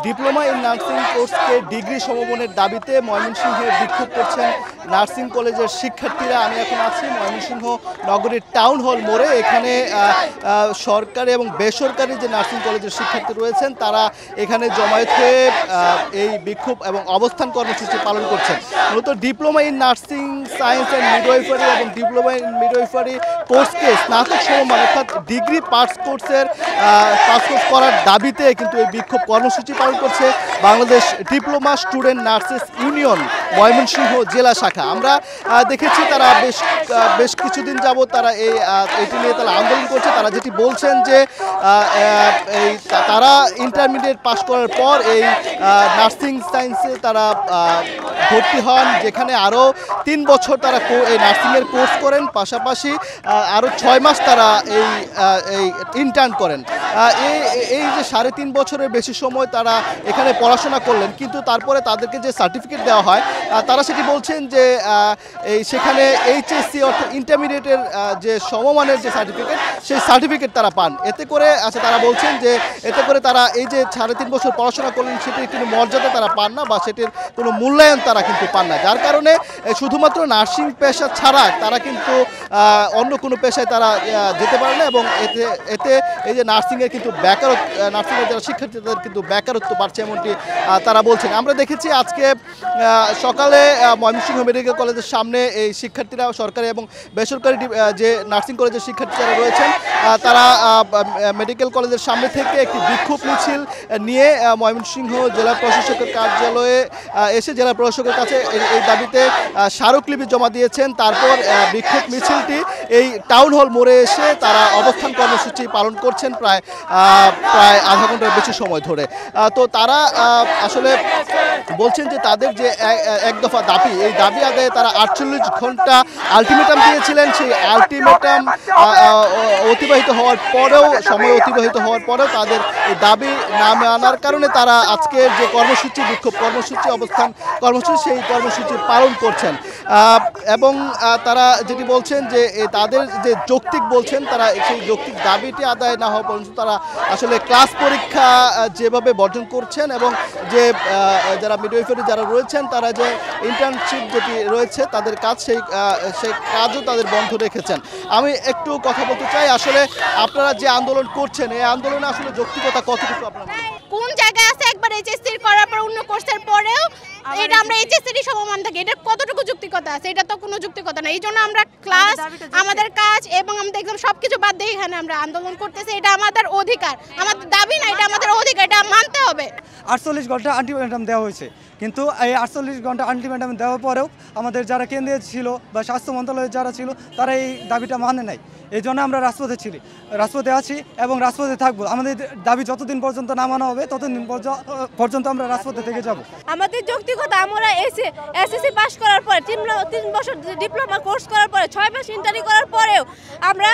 Diploma in nursing কোর্সকে degree সমমানের দাবিতে ময়মনসিংহে বিক্ষোভ করছেন নার্সিং কলেজের শিক্ষার্থীরা। আমি এখন আছি ময়মনসিংহ নগরীর টাউন হল মোড়ে। এখানে সরকারি এবং বেসরকারি যে নার্সিং কলেজের শিক্ষার্থী রয়েছেন তারা এখানে জমায়েত হয়ে এই বিক্ষোভ এবং অবস্থান কর্মসূচি পালন করছেন। মূলত diploma in nursing science and midwifery এবং ডিপ্লোমা ইন মিডওয়াইফারি কোর্সকে স্নাতক সমমান অর্থাৎ ডিগ্রি পাস কোর্স করার দাবিতে কিন্তু এই বিক্ষোভ কর্মসূচি পালন করছে Bangladesh diploma student nurses union Mymensingh জেলা শাখা। আমরা দেখেছি তারা বেশ কিছুদিন যাবত তারা এটি নিয়ে তারা আন্দোলন করছে। তারা যেটি বলছেন যে তারা ইন্টারমিডিয়েট পাস করার পর এই নার্সিং সায়েন্সে তারা ভর্তি হন, যেখানে আরও 3 বছর তারা এই নার্সিংয়ের কোর্স করেন, পাশাপাশি আরও 6 মাস তারা এই ইন্টার্ন করেন। এই যে 3.5 বছরের বেশি সময় তারা এখানে পড়াশোনা করলেন, কিন্তু তারপরে তাদেরকে যে সার্টিফিকেট দেওয়া হয় তারা সেটি বলছেন যে সেখানে এইচএসসি অর্থাৎ ইন্টারমিডিয়েটের যে সমমানের যে সার্টিফিকেট সেই সার্টিফিকেট তারা পান। এতে করে তারা বলছেন যে এতে করে তারা এই যে 3.5 বছর পড়াশোনা করলেন সেটির কোনো মর্যাদা তারা পান না বা সেটির কোনো মূল্যায়ন তারা কিন্তু পান না, যার কারণে শুধুমাত্র নার্সিং পেশা ছাড়া তারা কিন্তু অন্য কোনো পেশায় তারা যেতে পারে না এবং এতে এই যে নার্সিংয়ের কিন্তু নার্সিংয়ের যারা শিক্ষার্থী তাদের কিন্তু বেকারত্ব বাড়ছে এমনটি তারা বলছেন। আমরা দেখেছি আজকে সকালে ময়মনসিংহ মেডিকেল কলেজের সামনে এই শিক্ষার্থীরা সরকারি এবং বেসরকারি যে নার্সিং কলেজের শিক্ষার্থী যারা রয়েছেন তারা মেডিকেল কলেজের সামনে থেকে একটি বিক্ষোভ মিছিল নিয়ে ময়মনসিংহ জেলা প্রশাসকের কার্যালয়ে এসে জেলা প্রশাসকের কাছে এই দাবিতে স্মারকলিপি জমা দিয়েছেন। তারপর বিক্ষোভ মিছিলটি এই টাউন হল মোড়ে এসে তারা অবস্থান কর্মসূচি পালন করছেন প্রায় আধা ঘন্টার বেশি সময় ধরে। তো তারা আসলে বলছেন যে তাদের যে এক দফা দাবি, এই দাবি আদায়ে তারা 48 ঘন্টা আলটিমেটাম দিয়েছিলেন। সেই আলটিমেটাম অতিবাহিত হওয়ার পরেও তাদের এই দাবি না মানার কারণে তারা আজকের যে কর্মসূচি বিক্ষোভ কর্মসূচি অবস্থান কর্মসূচি সেই কর্মসূচি পালন করছেন। এবং তারা যেটি বলছেন যে তাদের যে যৌক্তিক বলছেন তারা সেই যৌক্তিক দাবিটি আদায় না হওয়া পর্যন্ত তারা আসলে ক্লাস পরীক্ষা যেভাবে বর্জন করছেন এবং যে যারা মিডওয়াইফারি যারা রয়েছেন তারা যে ইন্টার্নশিপ যেটি রয়েছে তাদের কাজ সেই কাজও তাদের বন্ধ রেখেছেন। আমি একটু কথা বলতে চাই, আসলে আপনারা যে আন্দোলন করছেন এই আন্দোলনে আসলে যৌক্তিকতা কতটুকু আপনারা কোন জায়গায় আছে? একবার এইচএসসি করার পর অন্য কোর্সের পরেও এটা আমরা এইচএসসি সমমান থাকি, এটা কতটুকু যুক্তিকতা আছে? এটা তো কোনো যুক্তিকতা না। এই জন্য আমরা ক্লাস আমাদের কাজ এবং আমাদের এক্সাম সবকিছু বাদ দিয়ে এখানে আমরা আন্দোলন করতেছি। এটা আমাদের অধিকার, আমাদের দাবি না, এটা আমাদের অধিকার, এটা মানতে হবে। 48 ঘন্টা আলটিমেটাম দেওয়া হয়েছে, কিন্তু এই 48 ঘন্টা আলটিমেটাম দেওয়ার পরেও আমাদের যারা কেন্দ্রে ছিল বা স্বাস্থ্য মন্ত্রণালয়ের যারা ছিল তারা এই দাবিটা মানে নাই। এই জন্য আমরা রাজপথে আছি এবং রাজপথে থাকবো। আমাদের দাবি যতদিন পর্যন্ত না মানা হবে ততদিন পর্যন্ত আমরা রাজপথে থেকে যাব। আমাদের যৌক্তিকতা, আমরা এসএসসি পাস করার পরে 3 বছর ডিপ্লোমা কোর্স করার পরে 6 মাস ইন্টারি করার পরেও আমরা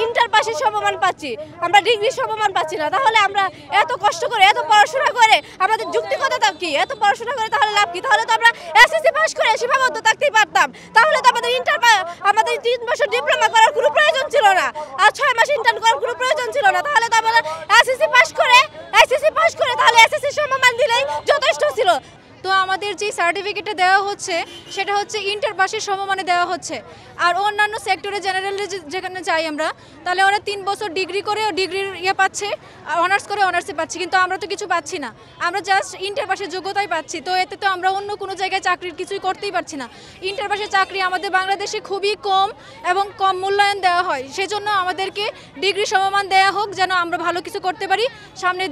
ইন্টার পাসের সমমান পাচ্ছি, আমরা ডিগ্রি সমমান পাচ্ছি না। তাহলে আমরা এত কষ্ট করে এত পড়াশোনা করে আমাদের যৌক্তিকতা কি? এত পড়াশোনা করে তাহলে লাভ কি? তাহলে তো আমরা এসএসসি পাস করে সীমাবদ্ধ থাকতেই পারতাম। তাহলে তো আমাদের 3 বছর ডিপ্লোমা করার কোনো প্রয়োজন ছিল না, আর 6 মাস ইন্টার্ন করার কোনো প্রয়োজন ছিল না। তাহলে তো আমরা এসএসসি পাস করে তাহলে এসএসসি সমমান দিলেই যথেষ্ট ছিল। তো আমাদের যে সার্টিফিকেটটা দেওয়া হচ্ছে সেটা হচ্ছে ইন্টার পাসের সমমানে দেওয়া হচ্ছে। আর অন্যান্য সেক্টরে জেনারেলে যেখানে যাই আমরা, তাহলে ওরা 3 বছর ডিগ্রি করে ডিগ্রির পাচ্ছে, আর অনার্স করে অনার্সে পাচ্ছি, কিন্তু আমরা তো কিছু পাচ্ছি না। আমরা জাস্ট ইন্টার পাসের যোগ্যতাই পাচ্ছি। তো এতে তো আমরা অন্য কোনো জায়গায় চাকরির কিছুই করতেই পারছি না। ইন্টার পাসের চাকরি আমাদের বাংলাদেশে খুবই কম এবং কম মূল্যায়ন দেওয়া হয়। সেজন্য আমাদেরকে ডিগ্রি সমমান দেওয়া হোক, যেন আমরা ভালো কিছু করতে পারি, সামনে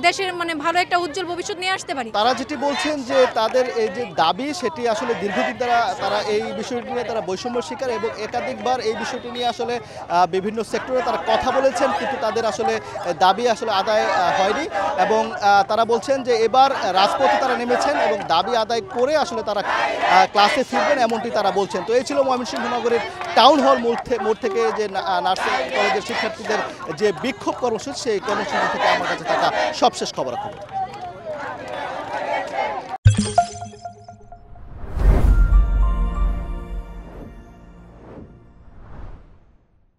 দেশের মানে ভালো একটা উজ্জ্বল ভবিষ্যৎ নিয়ে আসতে পারি। তারা যেটি বলছেন যে তাদের এই যে দাবি সেটি আসলে দীর্ঘদিন তারা এই বিষয়টি নিয়ে তারা বৈষম্য শিকার এবং একাধিকবার এই বিষয়টি নিয়ে আসলে বিভিন্ন সেক্টরে তারা কথা বলেছেন, কিন্তু তাদের আসলে দাবি আসলে আদায় হয়নি। এবং তারা বলছেন যে এবার রাজপথে তারা নেমেছেন এবং দাবি আদায় করে আসলে তারা ক্লাসে ফিরবেন এমনটি তারা বলছেন। তো এই ছিল ময়মনসিংহ নগরের টাউন হল মোড় থেকে যে নার্সিং কলেজের শিক্ষার্থীদের যে বিক্ষোভ কর্মসূচি সেই কর্মসূচি থেকে আমার কাছে থাকা সবশেষ খবর।